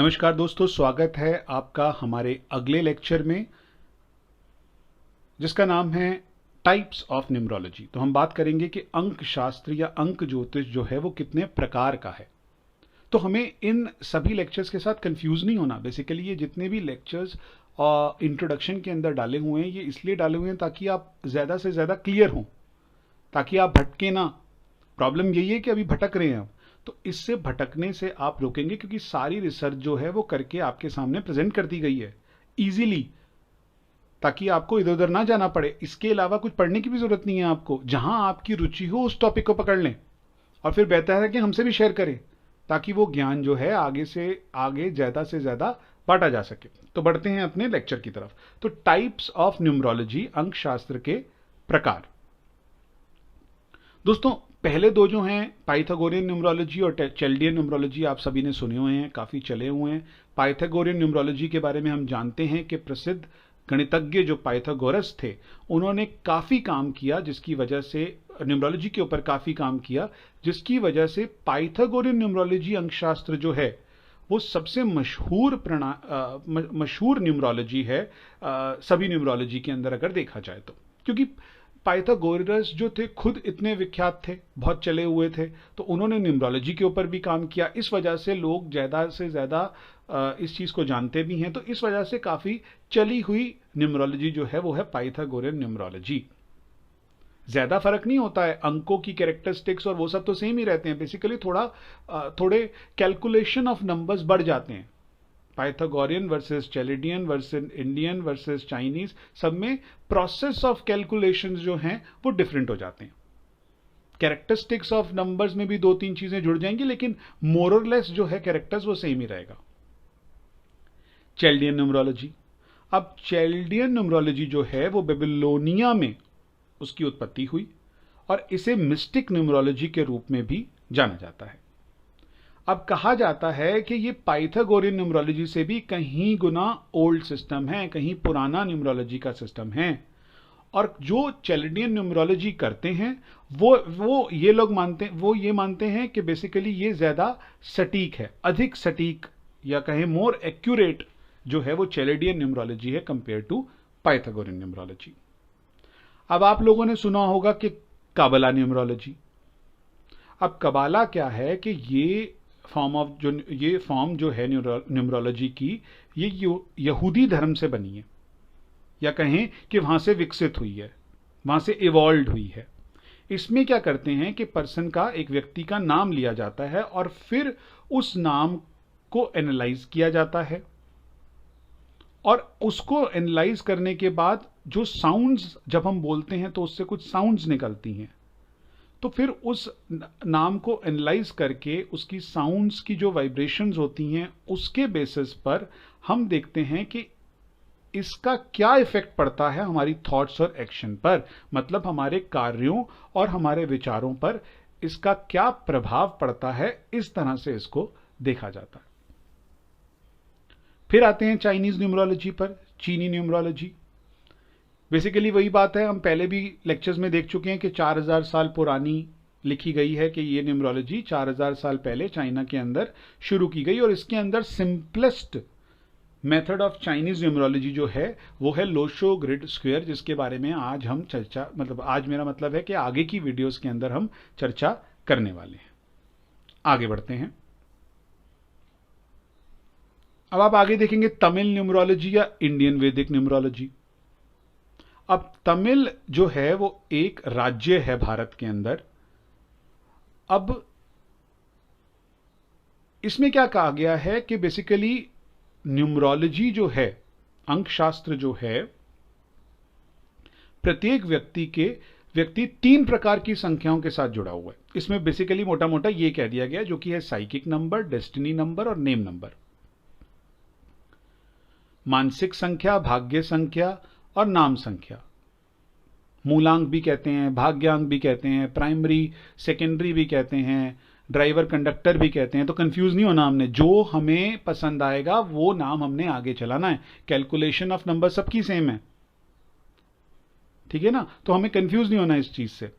नमस्कार दोस्तों, स्वागत है आपका हमारे अगले लेक्चर में जिसका नाम है टाइप्स ऑफ न्यूमरोलॉजी। तो हम बात करेंगे कि अंक शास्त्र या अंक ज्योतिष जो है वो कितने प्रकार का है। तो हमें इन सभी लेक्चर्स के साथ कंफ्यूज नहीं होना। बेसिकली ये जितने भी लेक्चर्स इंट्रोडक्शन के अंदर डाले हुए हैं ये इसलिए डाले हुए हैं ताकि आप ज़्यादा से ज़्यादा क्लियर हों, ताकि आप भटके ना। प्रॉब्लम यही है कि अभी भटक रहे हैं हम, तो इससे भटकने से आप रोकेंगे, क्योंकि सारी रिसर्च जो है वो करके आपके सामने प्रेजेंट कर दी गई है इजीली, ताकि आपको इधर उधर ना जाना पड़े। इसके अलावा कुछ पढ़ने की भी जरूरत नहीं है आपको। जहां आपकी रुचि हो उस टॉपिक को पकड़ लें और फिर बेहतर है कि हमसे भी शेयर करें, ताकि वो ज्ञान जो है आगे से आगे ज़्यादा से ज़्यादा बांटा जा सके। तो बढ़ते हैं अपने लेक्चर की तरफ। तो टाइप्स ऑफ न्यूमरोलॉजी, अंक शास्त्र के प्रकार। दोस्तों पहले दो जो हैं पाइथागोरियन न्यूमरोलॉजी और चेल्डियन न्यूमरोलॉजी, आप सभी ने सुने हुए हैं, काफ़ी चले हुए हैं। पाइथागोरियन न्यूमरोलॉजी के बारे में हम जानते हैं कि प्रसिद्ध गणितज्ञ जो पाइथागोरस थे उन्होंने काफ़ी काम किया, जिसकी वजह से न्यूमरोलॉजी के ऊपर काफ़ी काम किया, जिसकी वजह से पाइथागोरियन न्यूमरोलॉजी अंकशास्त्र जो है वो सबसे मशहूर न्यूमरोलॉजी है सभी न्यूमरोलॉजी के अंदर अगर देखा जाए तो। क्योंकि पाइथागोरस जो थे खुद इतने विख्यात थे, बहुत चले हुए थे, तो उन्होंने न्यूमरोलॉजी के ऊपर भी काम किया। इस वजह से लोग ज़्यादा से ज़्यादा इस चीज़ को जानते भी हैं। तो इस वजह से काफ़ी चली हुई न्यूमरोलॉजी जो है वो है पाइथागोरियन न्यूमरोलॉजी। ज़्यादा फर्क नहीं होता है, अंकों की कैरेक्टरिस्टिक्स और वो सब तो सेम ही रहते हैं। बेसिकली थोड़े कैलकुलेशन ऑफ नंबर्स बढ़ जाते हैं। Pythagorean versus Chaldean versus Indian versus Chinese, सब में प्रोसेस ऑफ कैलकुलेशंस जो हैं वो डिफरेंट हो जाते हैं। कैरेक्टरिस्टिक्स ऑफ नंबर्स में भी दो तीन चीजें जुड़ जाएंगी, लेकिन मोर और लेस जो है कैरेक्टर्स वो सेम ही रहेगा। चैल्डियन न्यूमरोलॉजी। अब चैल्डियन न्यूमरोलॉजी जो है वो बेबीलोनिया में उसकी उत्पत्ति हुई और इसे मिस्टिक न्यूमरोलॉजी के रूप में भी जाना जाता है। अब कहा जाता है कि ये पाइथागोरियन न्यूमरोलॉजी से भी कहीं गुना ओल्ड सिस्टम है, कहीं पुराना न्यूमरोलॉजी का सिस्टम है। और जो चैल्डियन न्यूमरोलॉजी करते हैं वो ये मानते हैं कि बेसिकली ये ज्यादा सटीक है, अधिक सटीक या कहें मोर एक्यूरेट जो है वो चैल्डियन न्यूमरोलॉजी है कंपेयर टू पाइथागोरियन न्यूमरोलॉजी। अब आप लोगों ने सुना होगा कि काबला न्यूमरोलॉजी। अब कबाला क्या है कि ये फॉर्म जो है न्यूमरोलॉजी की, ये यहूदी धर्म से बनी है, या कहें कि वहां से विकसित हुई है, वहां से इवॉल्व हुई है। इसमें क्या करते हैं कि पर्सन का, एक व्यक्ति का नाम लिया जाता है और फिर उस नाम को एनालाइज किया जाता है, और उसको एनालाइज करने के बाद जो साउंड्स, जब हम बोलते हैं तो उससे कुछ साउंड्स निकलती हैं, तो फिर उस नाम को एनालाइज करके उसकी साउंड्स की जो वाइब्रेशंस होती हैं उसके बेसिस पर हम देखते हैं कि इसका क्या इफेक्ट पड़ता है हमारी थॉट्स और एक्शन पर, मतलब हमारे कार्यों और हमारे विचारों पर इसका क्या प्रभाव पड़ता है। इस तरह से इसको देखा जाता है। फिर आते हैं चाइनीज न्यूमरोलॉजी पर, चीनी न्यूमरोलॉजी। बेसिकली वही बात है, हम पहले भी लेक्चर्स में देख चुके हैं कि 4000 साल पुरानी लिखी गई है कि ये न्यूमरोलॉजी 4000 साल पहले चाइना के अंदर शुरू की गई। और इसके अंदर simplest method of Chinese numerology जो है वो है लोशो ग्रिड स्क्वायर, जिसके बारे में आज हम आज मेरा मतलब है कि आगे की वीडियोस के अंदर हम चर्चा करने वाले हैं। आगे बढ़ते हैं। अब आप आगे देखेंगे तमिल न्यूमरोलॉजी या इंडियन वैदिक न्यूमरोलॉजी। अब तमिल जो है वो एक राज्य है भारत के अंदर। अब इसमें क्या कहा गया है कि बेसिकली न्यूमरोलॉजी जो है, अंकशास्त्र जो है, प्रत्येक व्यक्ति 3 प्रकार की संख्याओं के साथ जुड़ा हुआ है। इसमें बेसिकली मोटा मोटा ये कह दिया गया, जो कि है साइकिक नंबर, डेस्टिनी नंबर और नेम नंबर। मानसिक संख्या, भाग्य संख्या और नाम संख्या। मूलांक भी कहते हैं, भाग्यांक भी कहते हैं, प्राइमरी सेकेंडरी भी कहते हैं, ड्राइवर कंडक्टर भी कहते हैं। तो कंफ्यूज नहीं होना हमने, जो हमें पसंद आएगा वो नाम हमने आगे चलाना है। कैलकुलेशन ऑफ नंबर सबकी सेम है, ठीक है ना, तो हमें कंफ्यूज नहीं होना इस चीज से।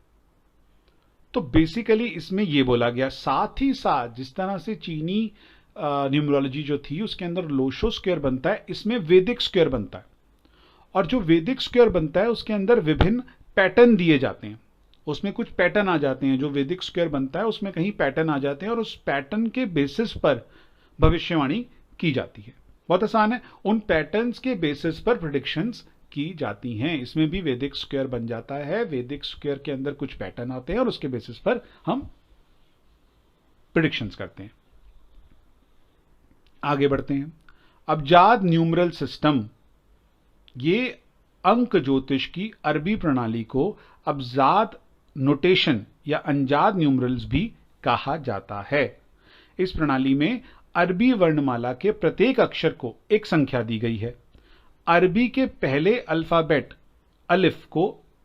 तो बेसिकली इसमें यह बोला गया, साथ ही साथ जिस तरह से चीनी न्यूमरोलॉजी जो थी उसके अंदर लोशो स्क्वायर बनता है, इसमें वैदिक स्क्वायर बनता है। और जो वैदिक स्क्वायर बनता है उसके अंदर विभिन्न पैटर्न दिए जाते हैं, उसमें कुछ पैटर्न आ जाते हैं। जो वैदिक स्क्वायर बनता है उसमें कहीं पैटर्न आ जाते हैं और उस पैटर्न के बेसिस पर भविष्यवाणी की जाती है। बहुत आसान है, उन पैटर्न्स के बेसिस पर प्रेडिक्शंस की जाती हैं। इसमें भी वैदिक स्क्वायर बन जाता है, वैदिक स्क्वायर के अंदर कुछ पैटर्न आते हैं और उसके बेसिस पर हम प्रेडिक्शंस करते हैं। आगे बढ़ते हैं। अबजाद न्यूमरल सिस्टम, ये अंक ज्योतिष की अरबी प्रणाली को अबजाद नोटेशन या अंजाद न्यूमरल्स भी कहा जाता है। इस प्रणाली में अरबी वर्णमाला के प्रत्येक अक्षर को एक संख्या दी गई है। अरबी के पहले अल्फाबेट अलिफ को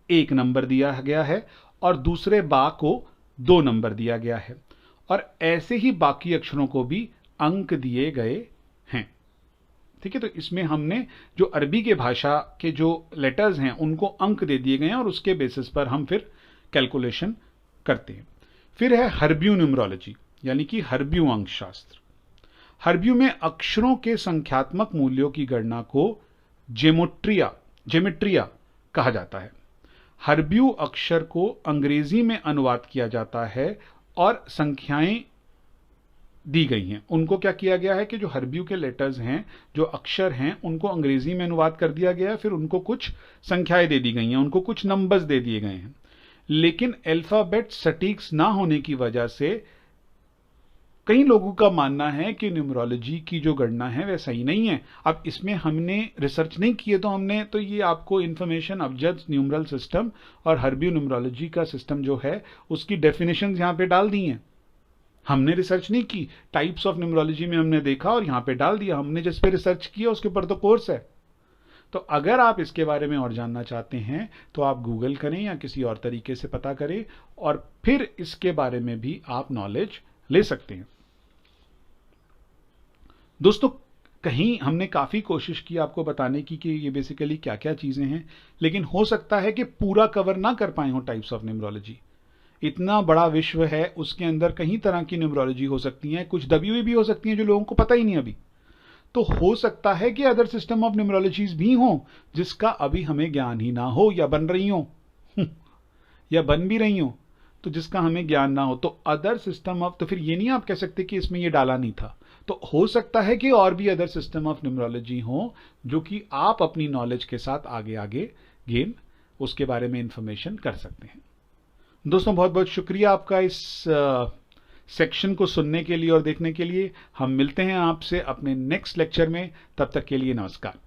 1 नंबर दिया गया है और दूसरे बा को 2 नंबर दिया गया है, और ऐसे ही बाकी अक्षरों को भी अंक दिए गए हैं। ठीक है, तो इसमें हमने जो अरबी के भाषा के जो लेटर्स हैं उनको अंक दे दिए गए हैं और उसके बेसिस पर हम फिर कैलकुलेशन करते हैं। फिर है हर्ब्यू न्यूमरोलॉजी, यानी कि हर्ब्यू अंक शास्त्र। हर्ब्यू में अक्षरों के संख्यात्मक मूल्यों की गणना को जेमेट्रिया कहा जाता है। हर्ब्यू अक्षर को अंग्रेजी में अनुवाद किया जाता है और संख्याएं दी गई हैं। उनको क्या किया गया है कि जो हर्ब्यू के लेटर्स हैं, जो अक्षर हैं, उनको अंग्रेजी में अनुवाद कर दिया गया है, फिर उनको कुछ संख्याएं दे दी गई हैं, उनको कुछ नंबर्स दे दिए गए हैं। लेकिन अल्फाबेट सटीक ना होने की वजह से कई लोगों का मानना है कि न्यूमरोलॉजी की जो गणना है वह सही नहीं है। अब इसमें हमने रिसर्च नहीं की है, तो हमने तो ये आपको इन्फॉर्मेशन अबजद न्यूमरल सिस्टम और हर्ब्यू न्यूमरोलॉजी का सिस्टम जो है उसकी डेफिनेशंस यहाँ पे डाल दी हैं। हमने रिसर्च नहीं की, टाइप्स ऑफ न्यूमरोलॉजी में हमने देखा और यहाँ पे डाल दिया। हमने जिस पे रिसर्च किया उसके ऊपर तो कोर्स है। तो अगर आप इसके बारे में और जानना चाहते हैं तो आप गूगल करें या किसी और तरीके से पता करें और फिर इसके बारे में भी आप नॉलेज ले सकते हैं। दोस्तों, कहीं हमने काफी कोशिश की आपको बताने की कि ये बेसिकली क्या क्या चीजें हैं, लेकिन हो सकता है कि पूरा कवर ना कर पाए हो टाइप्स ऑफ न्यूमरोलॉजी। इतना बड़ा विश्व है, उसके अंदर कई तरह की न्यूमरोलॉजी हो सकती है, कुछ दबी हुई भी हो सकती हैं जो लोगों को पता ही नहीं अभी। तो हो सकता है कि अदर सिस्टम ऑफ न्यूमरोलॉजीज भी हों जिसका अभी हमें ज्ञान ही ना हो, या बन रही हो या बन भी रही हो, तो जिसका हमें ज्ञान ना हो। तो अदर सिस्टम ऑफ, तो फिर ये नहीं आप कह सकते कि इसमें ये डाला नहीं था। तो हो सकता है कि और भी अदर सिस्टम ऑफ न्यूमरोलॉजी हो जो कि आप अपनी नॉलेज के साथ आगे आगे गेन उसके बारे में इंफॉर्मेशन कर सकते हैं। दोस्तों, बहुत बहुत शुक्रिया आपका इस सेक्शन को सुनने के लिए और देखने के लिए। हम मिलते हैं आपसे अपने नेक्स्ट लेक्चर में, तब तक के लिए नमस्कार।